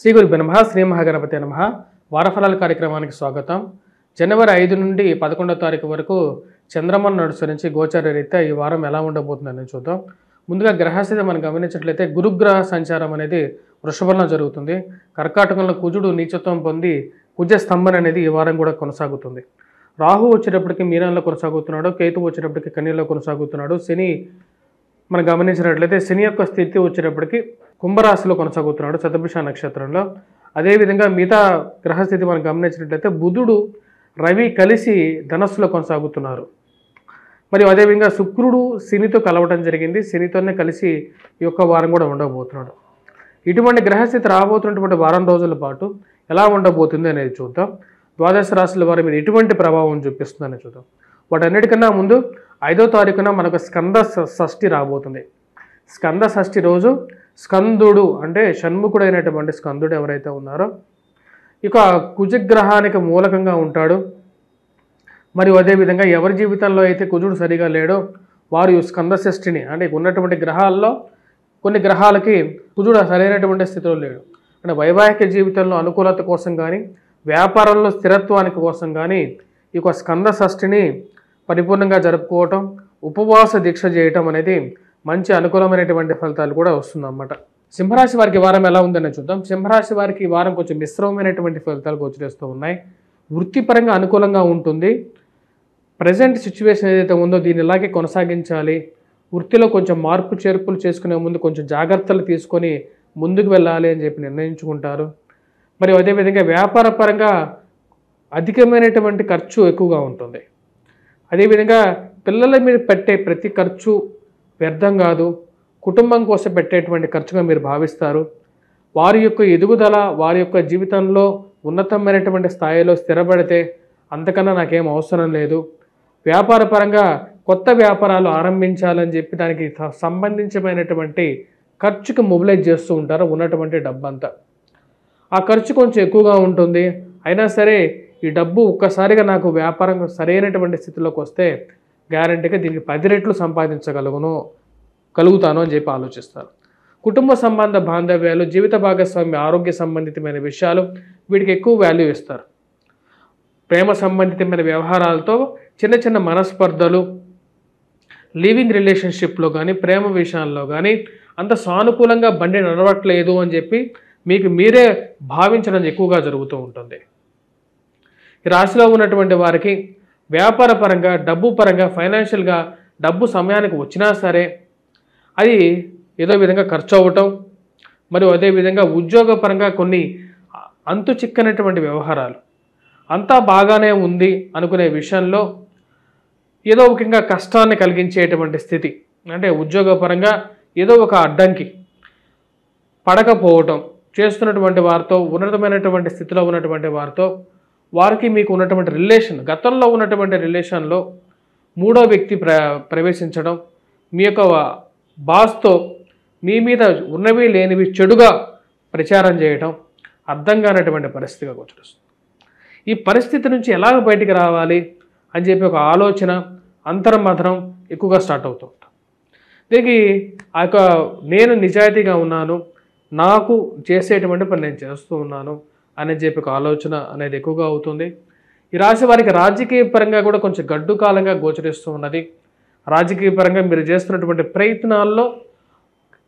శ్రీ గురుభ్యో నమః. శ్రీ మహాగణపతే నమః. వారఫలాల కార్యక్రమానికి స్వాగతం. జనవరి 5 నుండి 11వ తారీఖు వరకు చంద్రమను అనుసరించి గోచార రీత్యా ఈ వారం ఎలా ఉండబోతుందని చూద్దాం. ముందుగా గ్రహస్థితి మనం గమనించినట్లయితే గురుగ్రహ సంచారం అనేది వృషభంలో జరుగుతుంది. కర్కాటకంలో కుజుడు నీచత్వం పొంది కుజ స్తంభన అనేది ఈ వారం కూడా కొనసాగుతుంది. రాహు వచ్చేటప్పటికి మీనంలో కొనసాగుతున్నాడు, కేతువు వచ్చేటప్పటికి కన్యలో కొనసాగుతున్నాడు. శని మనం గమనించినట్లయితే శని యొక్క స్థితి వచ్చేటప్పటికి కుంభరాశిలో కొనసాగుతున్నాడు శతభిష నక్షత్రంలో. అదేవిధంగా మిగతా గ్రహస్థితి మనం గమనించినట్లయితే బుధుడు రవి కలిసి ధనస్సులో కొనసాగుతున్నారు. మరియు అదేవిధంగా శుక్రుడు శనితో కలవడం జరిగింది. శనితోనే కలిసి ఈ యొక్క వారం కూడా ఉండబోతున్నాడు. ఇటువంటి గ్రహస్థితి రాబోతున్నటువంటి వారం రోజుల పాటు ఎలా ఉండబోతుంది అనేది చూద్దాం. ద్వాదశ రాశుల వారి మీద ఎటువంటి ప్రభావం చూపిస్తుందని చూద్దాం. వాటన్నిటికన్నా ముందు 5వ తారీఖున మనకు స్కంద షష్ఠి రాబోతుంది. స్కంద షష్ఠి రోజు స్కందుడు అంటే షణ్ముఖుడైనటువంటి స్కందుడు ఎవరైతే ఉన్నారో ఇక కుజగ్రహానికి మూలకంగా ఉంటాడు. మరియు అదేవిధంగా ఎవరి జీవితంలో అయితే కుజుడు సరిగా లేడో వారు స్కంద షష్ఠిని అంటే ఉన్నటువంటి గ్రహాల్లో కొన్ని గ్రహాలకి కుజుడు సరైనటువంటి స్థితిలో లేడు. అంటే వైవాహిక జీవితంలో అనుకూలత కోసం కానీ వ్యాపారంలో స్థిరత్వానికి కోసం కానీ ఈ యొక్క స్కంద షష్ఠిని పరిపూర్ణంగా జరుపుకోవటం, ఉపవాస దీక్ష చేయటం అనేది మంచి అనుకూలమైనటువంటి ఫలితాలు కూడా వస్తుందన్నమాట. సింహరాశి వారికి వారం ఎలా ఉందని చూద్దాం. సింహరాశి వారికి ఈ వారం కొంచెం మిశ్రమమైనటువంటి ఫలితాలు గోచరిస్తూ ఉన్నాయి. వృత్తిపరంగా అనుకూలంగా ఉంటుంది. ప్రజెంట్ సిచ్యువేషన్ ఏదైతే ఉందో దీన్ని ఇలాగే కొనసాగించాలి. వృత్తిలో కొంచెం మార్పు చేర్పులు చేసుకునే ముందు కొంచెం జాగ్రత్తలు తీసుకొని ముందుకు వెళ్ళాలి అని చెప్పి నిర్ణయించుకుంటారు. మరియు అదేవిధంగా వ్యాపార పరంగా అధికమైనటువంటి ఖర్చు ఎక్కువగా ఉంటుంది. అదేవిధంగా పిల్లల మీద పెట్టే ప్రతి ఖర్చు వ్యర్థం కాదు, కుటుంబం కోసం పెట్టేటువంటి ఖర్చుగా మీరు భావిస్తారు. వారి యొక్క ఎదుగుదల వారి యొక్క జీవితంలో ఉన్నతమైనటువంటి స్థాయిలో స్థిరపడితే అంతకన్నా నాకేం అవసరం లేదు. వ్యాపార పరంగా కొత్త వ్యాపారాలు ఆరంభించాలని చెప్పి దానికి సంబంధించినటువంటి ఖర్చుకి మొబిలైజ్ చేస్తూ ఉంటారు ఉన్నటువంటి డబ్బంతా. ఆ ఖర్చు కొంచెం ఎక్కువగా ఉంటుంది. అయినా సరే ఈ డబ్బు ఒక్కసారిగా నాకు వ్యాపారం సరైనటువంటి స్థితిలోకి వస్తే గ్యారంటీగా దీనికి 10 రెట్లు కలుగుతాను అని చెప్పి ఆలోచిస్తారు. కుటుంబ సంబంధ బాంధవ్యాలు, జీవిత భాగస్వామి ఆరోగ్య సంబంధితమైన విషయాలు వీటికి ఎక్కువ వాల్యూ ఇస్తారు. ప్రేమ సంబంధితమైన వ్యవహారాలతో చిన్న చిన్న మనస్పర్ధలు, లివింగ్ రిలేషన్షిప్లో కానీ ప్రేమ విషయాల్లో కానీ అంత సానుకూలంగా బండి నడవట్లేదు అని చెప్పి మీకు మీరే భావించడం ఎక్కువగా జరుగుతూ ఉంటుంది. ఈ రాశిలో ఉన్నటువంటి వారికి వ్యాపార పరంగా డబ్బు పరంగా ఫైనాన్షియల్గా డబ్బు సమయానికి వచ్చినా సరే అది ఏదో విధంగా ఖర్చు అవ్వటం, మరియు అదేవిధంగా ఉద్యోగపరంగా కొన్ని అంతు చిక్కనటువంటి వ్యవహారాలు అంతా బాగానే ఉంది అనుకునే విషయంలో ఏదో ముఖ్యంగా కష్టాన్ని కలిగించేటువంటి స్థితి, అంటే ఉద్యోగపరంగా ఏదో ఒక అడ్డంకి పడకపోవటం, చేస్తున్నటువంటి వారితో ఉన్నతమైనటువంటి స్థితిలో ఉన్నటువంటి వారితో వారికి మీకు ఉన్నటువంటి రిలేషన్, గతంలో ఉన్నటువంటి రిలేషన్లో మూడో వ్యక్తి ప్రవేశించడం, మీ యొక్క బాస్తో మీ మీద ఉన్నవి లేనివి చెడుగా ప్రచారం చేయటం అర్థం కానటువంటి పరిస్థితిగా గోచరిస్తుంది. ఈ పరిస్థితి నుంచి ఎలాగ బయటికి రావాలి అని చెప్పి ఒక ఆలోచన అంతర్మథనం ఎక్కువగా స్టార్ట్ అవుతూ ఉంటాం. దీనికి ఆ యొక్క నేను నిజాయితీగా ఉన్నాను, నాకు చేసేటువంటి పని నేను చేస్తూ ఉన్నాను అని చెప్పి ఒక ఆలోచన అనేది ఎక్కువగా అవుతుంది. ఈ రాశి వారికి రాజకీయ పరంగా కూడా కొంచెం గడ్డు కాలంగా గోచరిస్తూ ఉన్నది. రాజకీయ పరంగా మీరు చేస్తున్నటువంటి ప్రయత్నాల్లో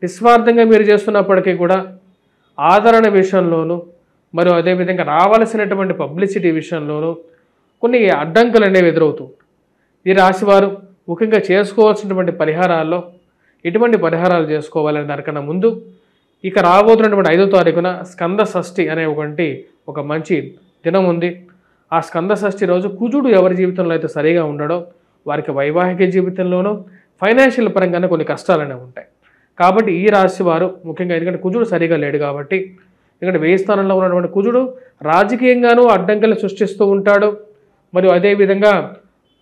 నిస్వార్థంగా మీరు చేస్తున్నప్పటికీ కూడా ఆదరణ విషయంలోనూ మరియు అదేవిధంగా రావాల్సినటువంటి పబ్లిసిటీ విషయంలోనూ కొన్ని అడ్డంకులు అనేవి ఎదురవుతూ ఈ రాశివారు ముఖ్యంగా చేసుకోవాల్సినటువంటి పరిహారాల్లో ఎటువంటి పరిహారాలు చేసుకోవాలనే దానికన్నా ముందు ఇక రాబోతున్నటువంటి 5వ తారీఖున స్కంద షష్ఠి అనే ఒక మంచి దినం ఉంది. ఆ స్కంద షష్ఠి రోజు కుజుడు ఎవరి జీవితంలో అయితే సరిగా ఉండడో వారికి వైవాహిక జీవితంలోనూ ఫైనాన్షియల్ పరంగానే కొన్ని కష్టాలు అనేవి ఉంటాయి. కాబట్టి ఈ రాశి వారు ముఖ్యంగా ఎందుకంటే కుజుడు సరిగా లేడు కాబట్టి, ఎందుకంటే 1000 స్థానంలో ఉన్నటువంటి కుజుడు రాజకీయంగానూ అడ్డంకులు సృష్టిస్తూ ఉంటాడు. మరియు అదేవిధంగా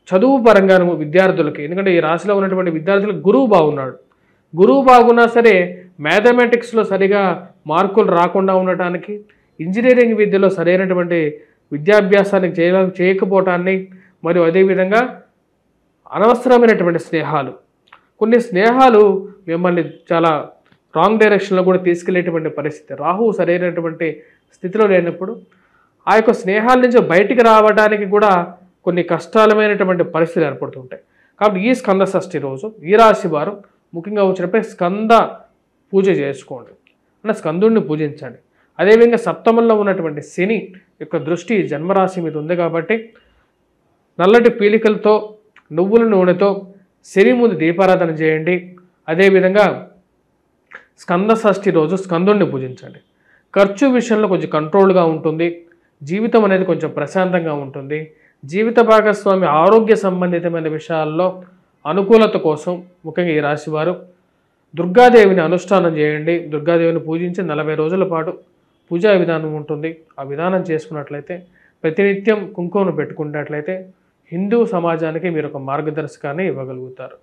చదువు పరంగాను విద్యార్థులకి, ఎందుకంటే ఈ రాశిలో ఉన్నటువంటి విద్యార్థులకు గురువు బాగున్నాడు. గురువు బాగున్నా సరే మ్యాథమెటిక్స్లో సరిగా మార్కులు రాకుండా ఉండటానికి, ఇంజనీరింగ్ విద్యలో సరైనటువంటి విద్యాభ్యాసానికి చేయకపోవటాన్ని, మరియు అదేవిధంగా అనవసరమైనటువంటి స్నేహాలు, కొన్ని స్నేహాలు మిమ్మల్ని చాలా రాంగ్ డైరెక్షన్లో కూడా తీసుకెళ్లేటువంటి పరిస్థితి. రాహువు సరైనటువంటి స్థితిలో లేనప్పుడు ఆ యొక్క స్నేహాల నుంచి బయటికి రావడానికి కూడా కొన్ని కష్టాలమైనటువంటి పరిస్థితులు ఏర్పడుతుంటాయి. కాబట్టి ఈ స్కంద షష్ఠి రోజు ఈ రాశి వారు ముఖ్యంగా వచ్చినప్పుడు స్కంద పూజ చేసుకోండి, అంటే స్కందుడిని పూజించండి. అదేవిధంగా సప్తమంలో ఉన్నటువంటి శని యొక్క దృష్టి జన్మరాశి మీద ఉంది కాబట్టి నల్లటి పీలికలతో నువ్వుల నూనెతో శని ముందు దీపారాధన చేయండి. అదేవిధంగా స్కంద షష్ఠి రోజు స్కందుడిని పూజించండి. ఖర్చు విషయంలో కొంచెం కంట్రోల్గా ఉంటుంది, జీవితం అనేది కొంచెం ప్రశాంతంగా ఉంటుంది. జీవిత భాగస్వామి ఆరోగ్య సంబంధితమైన విషయాల్లో అనుకూలత కోసం ముఖ్యంగా ఈ రాశివారు దుర్గాదేవిని అనుష్ఠానం చేయండి. దుర్గాదేవిని పూజించి 40 రోజుల పాటు పూజా విధానం ఉంటుంది. ఆ విధానం చేసుకున్నట్లయితే ప్రతినిత్యం కుంకుమను పెట్టుకున్నట్లయితే హిందూ సమాజానికి మీరు ఒక మార్గదర్శకాన్ని ఇవ్వగలుగుతారు.